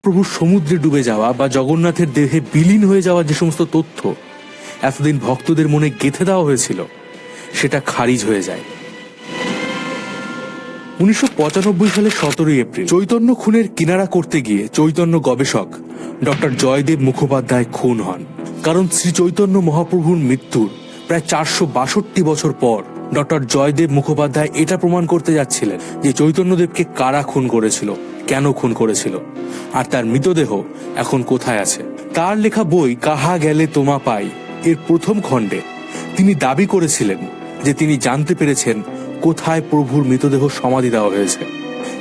মহাপ্রভুর সমুদ্রে ডুবে যাওয়া বা জগন্নাথের দেহে বিলীন হয়ে যাওয়া যে সমস্ত তথ্য এতদিন ভক্তদের মনে গেঁথে দেওয়া হয়েছিল সেটা খারিজ হয়ে যায়। 1995 সালের 17 এপ্রিল চৈতন্য খুনের কিনারা করতে গিয়ে চৈতন্য গবেষক ডক্টর জয়দেব মুখোপাধ্যায় খুন হন। কারণ শ্রী চৈতন্য মহাপ্রভুর মৃত্যুর প্রায় 462 বছর পর ডক্টর জয়দেব মুখোপাধ্যায় এটা প্রমাণ করতে যাচ্ছিলেন যে চৈতন্যদেবকে কারা খুন করেছিল, কেন খুন করেছিল, আর তার মৃতদেহ এখন কোথায় আছে। তার লেখা বই কাহা গেলে তোমা পাই এর প্রথম খণ্ডে তিনি দাবি করেছিলেন যে তিনি জানতে পেরেছেন কোথায় প্রভুর মৃতদেহ সমাধি দেওয়া হয়েছে।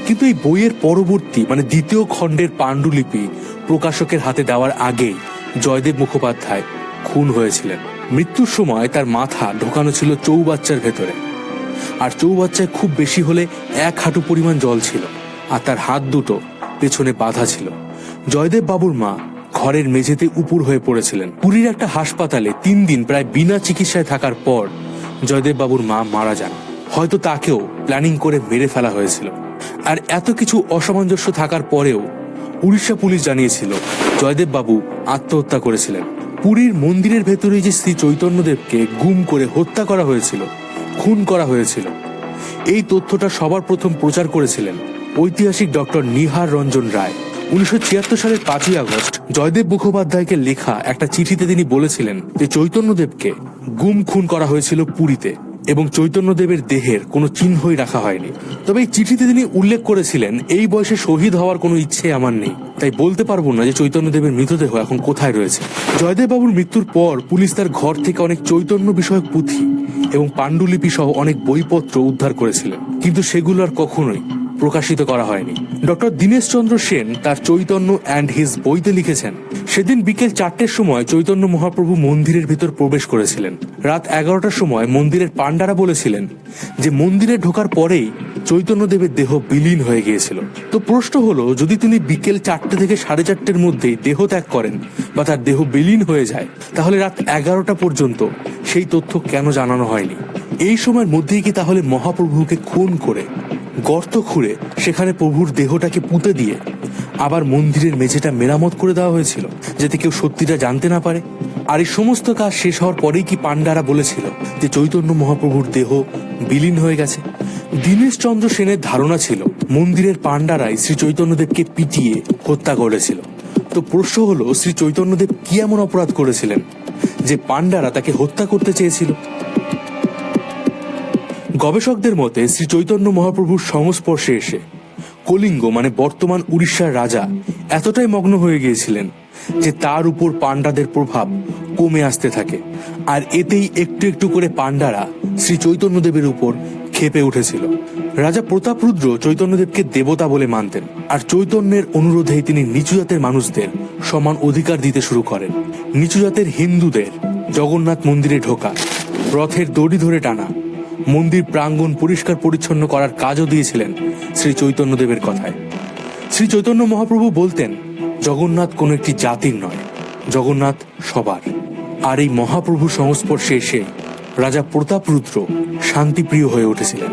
কিন্তু এই বইয়ের পরবর্তী দ্বিতীয় খণ্ডের পাণ্ডুলিপি প্রকাশকের হাতে দেওয়ার আগেই জয়দেব মুখোপাধ্যায় খুন হয়েছিলেন। মৃত্যুর সময় তার মাথা ঢোকানো ছিল চৌবাচ্চার ভেতরে, আর চৌবাচ্চায় খুব বেশি হলে 1 হাঁটু পরিমাণ জল ছিল, আর তার হাত দুটো পেছনে বাঁধা ছিল। জয়দেব বাবুর মা ঘরের মেঝেতে উপুর হয়ে পড়েছিলেন। পুরীর একটা হাসপাতালে 3 দিন প্রায় বিনা চিকিৎসায় থাকার পর জয়দেব বাবুর মা মারা যান। হয়তো তাকেও প্ল্যানিং করে মেরে ফেলা হয়েছিল। আর এত কিছু অসামঞ্জস্য থাকার পরেও উড়িষ্যা পুলিশ জানিয়েছিল জয়দেব বাবু আত্মহত্যা করেছিলেন। পুরীর মন্দিরের ভেতরে যে শ্রী চৈতন্যদেবকে গুম করে হত্যা করা হয়েছিল, খুন করা হয়েছিল, এই তথ্যটা সবার প্রথম প্রচার করেছিলেন ঐতিহাসিক ডক্টর নিহার রঞ্জন রায়। 1976 সালের 5ই আগস্ট জয়দেব মুখোপাধ্যায়কে লেখা একটা চিঠিতে তিনি বলেছিলেন যে চৈতন্যদেবকে গুম খুন করা হয়েছিল পুরীতে এবং চৈতন্যদেবের দেহের কোনো চিহ্নই রাখা হয়নি। তবে এই চিঠিতে তিনি উল্লেখ করেছিলেন এই বয়সে শহীদ হওয়ার কোনো ইচ্ছে আমার নেই, তাই বলতে পারবো না যে চৈতন্যদেবের মৃতদেহ এখন কোথায় রয়েছে। জয়দেব বাবুর মৃত্যুর পর পুলিশ তার ঘর থেকে অনেক চৈতন্য বিষয়ক পুঁথি এবং পাণ্ডুলিপি সহ অনেক বইপত্র উদ্ধার করেছিলেন, কিন্তু সেগুলো আর কখনোই প্রকাশিত করা হয়নি। ডক্টর দীনেশ চন্দ্র সেন তার চৈতন্য অ্যান্ড হিজ বইতে লিখেছেন, সেদিন বিকেল 4টের সময় চৈতন্য মহাপ্রভু মন্দিরের ভিতর প্রবেশ করেছিলেন। রাত 11টার সময় মন্দিরের পাণ্ডারা বলেছিলেন যে মন্দিরে ঢোকার পরেই চৈতন্যদেবের দেহ বিলীন হয়ে গিয়েছিল। তো প্রশ্ন হলো, যদি তিনি বিকেল 4টে থেকে 4:30-র মধ্যেই দেহ ত্যাগ করেন বা তার দেহ বিলীন হয়ে যায়, তাহলে রাত 11টা পর্যন্ত সেই তথ্য কেন জানানো হয়নি? এই সময়ের মধ্যেই কি তাহলে মহাপ্রভুকে খুন করে গর্ত খুঁড়ে সেখানে প্রভুর দেহটাকে পুঁতে দিয়ে আবার মন্দিরের মেঝেটা মেরামত করে দেওয়া হয়েছিল, যাতে কেউ সত্যিটা জানতে না পারে? আর এই সমস্ত কাজ শেষ হওয়ার পরেই কি পাণ্ডারা বলেছিল যে চৈতন্য মহাপ্রভুর দেহ বিলীন হয়ে গেছে? দীনেশ চন্দ্র সেনের ধারণা ছিল মন্দিরের পাণ্ডারাই শ্রী চৈতন্যদেবকে পিটিয়ে হত্যা করেছিল। তো প্রশ্ন হলো, শ্রী চৈতন্যদেব কি এমন অপরাধ করেছিলেন যে পাণ্ডারা তাকে হত্যা করতে চেয়েছিল? গবেষকদের মতে শ্রী চৈতন্য মহাপ্রভুর সংস্পর্শে এসে কলিঙ্গ বর্তমান উড়িষ্যার রাজা এতটাই মগ্ন হয়ে গিয়েছিলেন যে তার উপর পাণ্ডাদের প্রভাব কমে আসতে থাকে, আর এতেই একটু একটু করে পাণ্ডারা শ্রী চৈতন্যদেবের উপর ক্ষেপে উঠেছিল। রাজা প্রতাপরুদ্র চৈতন্যদেবকে দেবতা বলে মানতেন, আর চৈতন্যের অনুরোধেই তিনি নিচু জাতের মানুষদের সমান অধিকার দিতে শুরু করেন। নিচু জাতের হিন্দুদের জগন্নাথ মন্দিরে ঢোকা, রথের দড়ি ধরে টানা, মন্দির প্রাঙ্গণ পরিষ্কার পরিচ্ছন্ন করার কাজও দিয়েছিলেন শ্রী চৈতন্যদেবের কথায়। শ্রী চৈতন্য মহাপ্রভু বলতেন, জগন্নাথ কোনো একটি জাতির নয়, জগন্নাথ সবার। আর এই মহাপ্রভুর সংস্পর্শে এসে রাজা প্রতাপরুদ্র শান্তিপ্রিয় হয়ে উঠেছিলেন।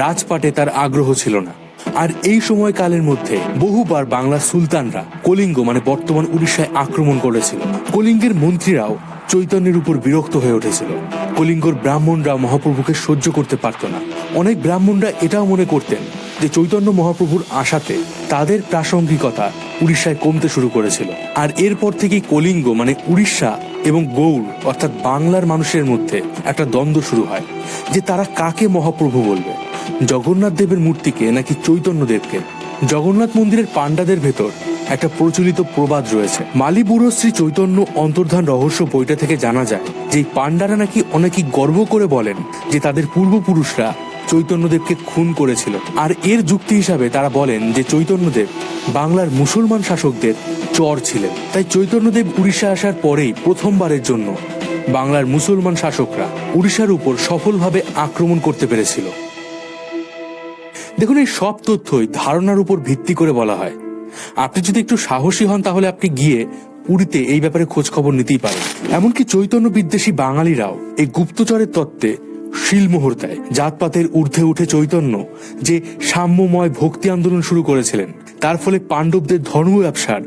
রাজপাটে তার আগ্রহ ছিল না। আর এই সময়কালের মধ্যে বহুবার বাংলার সুলতানরা কলিঙ্গ বর্তমান উড়িষ্যায় আক্রমণ করেছিল। কলিঙ্গের মন্ত্রীরাও চৈতন্যের উপর বিরক্ত হয়ে উঠেছিল। কলিঙ্গর ব্রাহ্মণরা মহাপ্রভুকে সহ্য করতে পারত না। অনেক ব্রাহ্মণরা এটাও মনে করতেন যে চৈতন্য মহাপ্রভুর আশাতে তাদের প্রাসঙ্গিকতা উড়িষ্যায় কমতে শুরু করেছিল। আর এরপর থেকেই কলিঙ্গ উড়িষ্যা এবং গৌড় অর্থাৎ বাংলার মানুষের মধ্যে একটা দ্বন্দ্ব শুরু হয় যে তারা কাকে মহাপ্রভু বলবে, জগন্নাথ দেবের মূর্তিকে নাকি চৈতন্য দেবকে। জগন্নাথ মন্দিরের পাণ্ডাদের ভেতর একটা প্রচলিত প্রবাদ রয়েছে। মালিবুড়ো শ্রী চৈতন্য অন্তর্ধান রহস্য বইটা থেকে জানা যায় যে পাণ্ডারা নাকি অনেকেই গর্ব করে বলেন যে তাদের পূর্বপুরুষরা চৈতন্যদেবকে খুন করেছিল। আর এর যুক্তি হিসাবে তারা বলেন যে চৈতন্যদেব বাংলার মুসলমান শাসকদের চর ছিলেন, তাই চৈতন্যদেব উড়িষ্যা আসার পরেই প্রথমবারের জন্য বাংলার মুসলমান শাসকরা উড়িষ্যার উপর সফলভাবে আক্রমণ করতে পেরেছিল। দেখুন, এই সব তথ্যই ধারণার উপর ভিত্তি করে বলা হয়। আপনি যদি একটু সাহসী হন তাহলে আপনি গিয়ে পুরীতে এই ব্যাপারে খোঁজ খবর নিতেই পারেন। এমনকি চৈতন্য বিদ্বেষী বাঙালিরাও এই গুপ্তচরের তত্ত্বে শিলমোহর দেয়। জাতপাতের ঊর্ধ্বে উঠে চৈতন্য যে সাম্যময় ভক্তি আন্দোলন শুরু করেছিলেন, তার ফলে পাণ্ডবদের ধর্ম ব্যবসার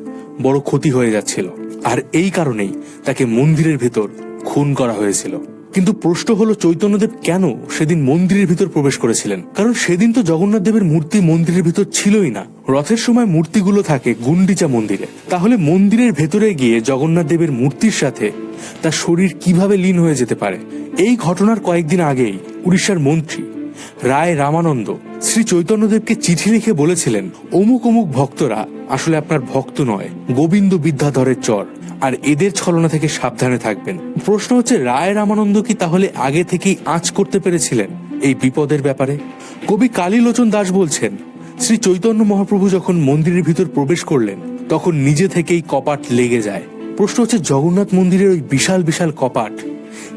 বড় ক্ষতি হয়ে যাচ্ছিল, আর এই কারণেই তাকে মন্দিরের ভেতর খুন করা হয়েছিল। কিন্তু প্রশ্ন হলো, চৈতন্যদেব কেন সেদিন মন্দিরের ভিতর প্রবেশ করেছিলেন? কারণ সেদিন তো জগন্নাথ দেবের মূর্তি মন্দিরের ভিতর ছিলই না। রথের সময় মূর্তিগুলো থাকে গুন্ডিচা মন্দিরে। তাহলে মন্দিরের ভেতরে গিয়ে জগন্নাথ দেবের মূর্তির সাথে তার শরীর কিভাবে লীন হয়ে যেতে পারে? এই ঘটনার কয়েকদিন আগেই উড়িষ্যার মন্ত্রী রায় রামানন্দ শ্রী চৈতন্যদেবকে চিঠি লিখে বলেছিলেন, অমুক অমুক ভক্তরা আসলে আপনার ভক্ত নয়, গোবিন্দ বিদ্যাধরের চর, আর এদের ছলনা থেকে সাবধানে থাকবেন। প্রশ্ন হচ্ছে, রায় রামানন্দ কি তাহলে আগে থেকেই আঁচ করতে পেরেছিলেন এই বিপদের ব্যাপারে? কবি কালীলোচন দাস বলছেন, শ্রী চৈতন্য মহাপ্রভু যখন মন্দিরের ভিতর প্রবেশ করলেন তখন নিজে থেকেই কপাট লেগে যায়। প্রশ্ন হচ্ছে, জগন্নাথ মন্দিরের ওই বিশাল বিশাল কপাট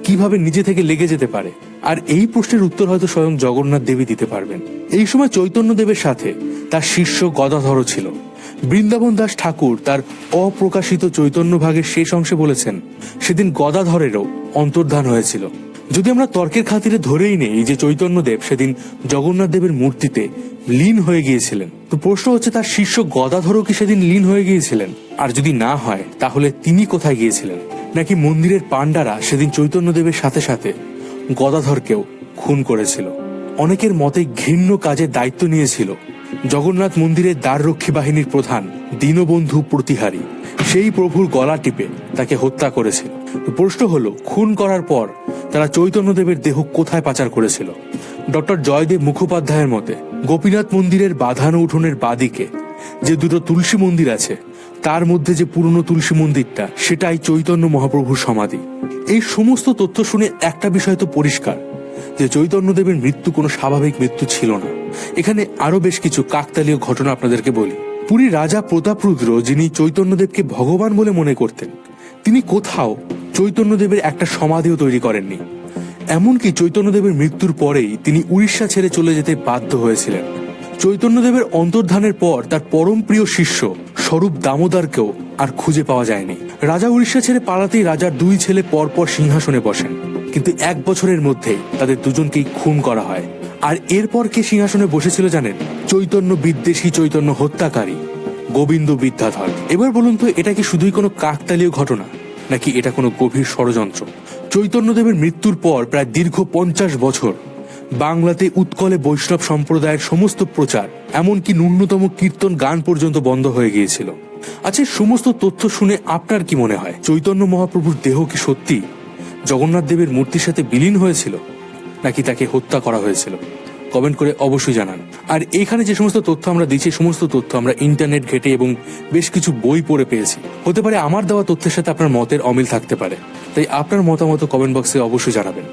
কিভাবে নিজে থেকে লেগে যেতে পারে? আর এই প্রশ্নের উত্তর হয়তো স্বয়ং জগন্নাথ দেবী দিতে পারবেন। এই সময় চৈতন্য দেবের সাথে তার শিষ্য গদাধরও ছিল। বৃন্দাবন দাস ঠাকুর তার অপ্রকাশিত চৈতন্য ভাগের শেষ অংশে বলেছেন, সেদিন গদাধরেরও অন্তর্ধান হয়েছিল। যদি আমরা তর্কের খাতিরে ধরেই নেই যে চৈতন্যদেব সেদিন জগন্নাথ দেবের মূর্তিতে লীন হয়ে গিয়েছিলেন, তো প্রশ্ন হচ্ছে, তার শিষ্য গদাধরও কি সেদিন লীন হয়ে গিয়েছিলেন? আর যদি না হয়, তাহলে তিনি কোথায় গিয়েছিলেন? নাকি মন্দিরের পাণ্ডারা সেদিন চৈতন্যদেবের সাথে সাথে গদাধরকেও খুন করেছিল? অনেকের মতে ঘৃণ্য কাজের দায়িত্ব নিয়েছিল জগন্নাথ মন্দিরের দ্বাররক্ষী বাহিনীর প্রধান দীনবন্ধু প্রতিহারী। সেই প্রভুর গলা টিপে তাকে হত্যা করেছিল। প্রশ্ন হলো, খুন করার পর তারা চৈতন্যদেবের দেহ কোথায় পাচার করেছিল? ডক্টর জয়দেব মুখোপাধ্যায়ের মতে গোপীনাথ মন্দিরের বাঁধানো উঠোনের বাদিকে যে দুটো তুলসী মন্দির আছে, তার মধ্যে যে পুরনো তুলসী মন্দিরটা, সেটাই চৈতন্য মহাপ্রভুর সমাধি। এই সমস্ত তথ্য শুনে একটা বিষয় তো পরিষ্কার, যে চৈতন্যদেবের মৃত্যু কোনো স্বাভাবিক মৃত্যু ছিল না। এখানে আরো বেশ কিছু কাকতালীয় ঘটনা আপনাদেরকে বলি। পুরী রাজা প্রতাপরুদ্র, যিনি চৈতন্যদেবকে ভগবান বলে মনে করতেন, তিনি কোথাও চৈতন্যদেবের একটা সমাধিও তৈরি করেননি। এমনকি চৈতন্যদেবের মৃত্যুর পরেই তিনি উড়িষ্যা ছেড়ে চলে যেতে বাধ্য হয়েছিলেন। চৈতন্যদেবের অন্তর্ধানের পর তার পরম প্রিয় শিষ্য স্বরূপ দামোদরকেও আর খুঁজে পাওয়া যায়নি। রাজা উড়িষ্যা ছেড়ে পালাতেই রাজার দুই ছেলে পরপর সিংহাসনে বসেন, কিন্তু 1 বছরের মধ্যেই তাদের দুজনকেই খুন করা হয়। আর এরপর কে সিংহাসনে বসেছিল জানেন? চৈতন্য বিদ্বেষী, চৈতন্য হত্যাকারী গোবিন্দ বিদ্যাধর। এবার বলুন তো, এটা কি শুধুই কোনো কাকতালীয় ঘটনা, নাকি এটা কোনো গভীর ষড়যন্ত্র? চৈতন্যদেবের মৃত্যুর পর প্রায় দীর্ঘ 50 বছর বাংলাতে উৎকলে বৈষ্ণব সম্প্রদায়ের সমস্ত প্রচার, এমনকি ন্যূনতম কীর্তন গান পর্যন্ত বন্ধ হয়ে গিয়েছিল। আচ্ছা, সমস্ত তথ্য শুনে আপনার কি মনে হয়? চৈতন্য মহাপ্রভুর দেহ কি সত্যি জগন্নাথ দেবের মূর্তির সাথে বিলীন হয়েছিল, নাকি তাকে হত্যা করা হয়েছিল? কমেন্ট করে অবশ্যই জানান। আর এখানে যে সমস্ত তথ্য আমরা দিচ্ছি, সমস্ত তথ্য আমরা ইন্টারনেট ঘেটে এবং বেশ কিছু বই পড়ে পেয়েছি। হতে পারে আমার দেওয়া তথ্যের সাথে আপনার মতের অমিল থাকতে পারে, তাই আপনার মতামত কমেন্ট বক্সে অবশ্যই জানাবেন।